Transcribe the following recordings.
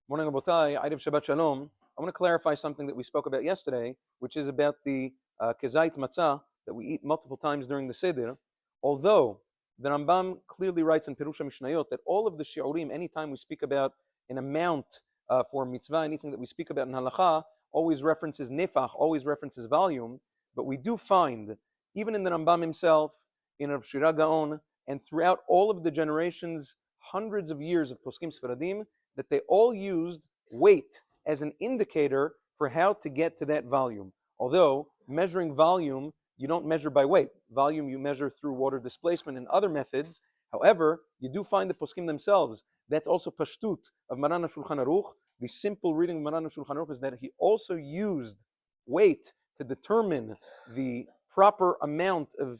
Morning, Rabotai. Erev Shabbat Shalom. I want to clarify something that we spoke about yesterday, which is about the Kezayit matzah that we eat multiple times during the Seder. Although the Rambam clearly writes in Perusha Mishnayot that all of the shiurim, anytime we speak about an amount for mitzvah, anything that we speak about in halacha, always references nefach, always references volume. But we do find, even in the Rambam himself, in Rav Shira Gaon, and throughout all of the generations, hundreds of years of poskim sfaradim, that they all used weight as an indicator for how to get to that volume. Although measuring volume, you don't measure by weight. Volume you measure through water displacement and other methods. However, you do find the poskim themselves. That's also pashtut of Maran HaShulchan Aruch. The simple reading of Maran HaShulchan Aruch is that he also used weight to determine the proper amount of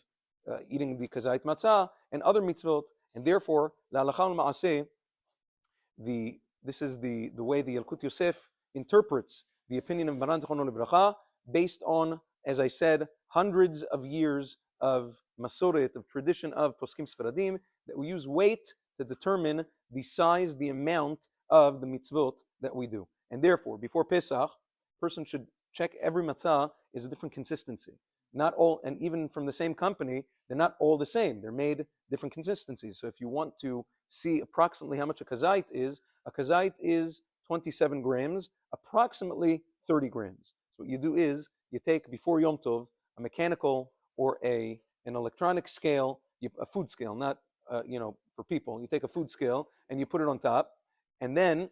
eating the kazait matzah and other mitzvot, and therefore, la halacha ma'aseh, this is the way the Yalkut Yosef interprets the opinion of Maran Zichrono Livracha, based on, as I said, hundreds of years of masoret, of tradition of poskim sfaradim, that we use weight to determine the size, the amount of the mitzvot that we do. And therefore, before Pesach, a person should check every matzah is a different consistency. Not all, and even from the same company, they're not all the same. They're made different consistencies. So if you want to see approximately how much a kazait is 27 grams, approximately 30 grams. So what you do is you take, before Yom Tov, a mechanical or an electronic scale, a food scale, not for people. You take a food scale and you put it on top, and then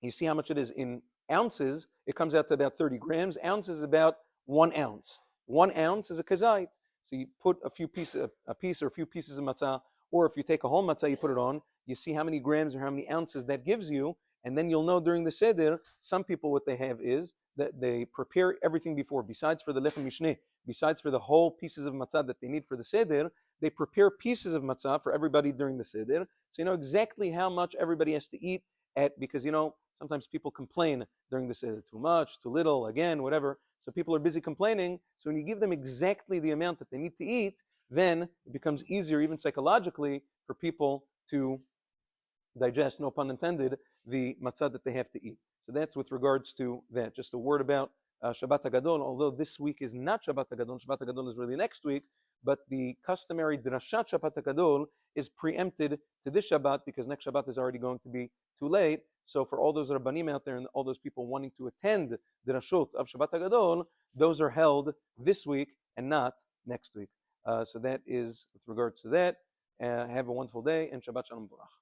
you see how much it is in ounces. It comes out to about 30 grams. Ounce is about 1 ounce. 1 ounce is a kazait. So you put a piece or a few pieces of matzah, or if you take a whole matzah, you put it on. You see how many grams or how many ounces that gives you, and then you'll know during the seder. Some people, what they have is that they prepare everything before. Besides for the lechem mishneh, besides for the whole pieces of matzah that they need for the seder, they prepare pieces of matzah for everybody during the seder. So you know exactly how much everybody has to eat because sometimes people complain during the seder, too much, too little, again, whatever. So people are busy complaining. So when you give them exactly the amount that they need to eat, then it becomes easier, even psychologically, for people to digest, no pun intended, the matzah that they have to eat. So that's with regards to that. Just a word about Shabbat HaGadol. Although this week is not Shabbat HaGadol is really next week, but the customary drashat Shabbat HaGadol is preempted to this Shabbat because next Shabbat is already going to be too late. So for all those Rabbanim out there and all those people wanting to attend drashot of Shabbat HaGadol, those are held this week and not next week. So that is with regards to that. Have a wonderful day and Shabbat Shalom V'rach.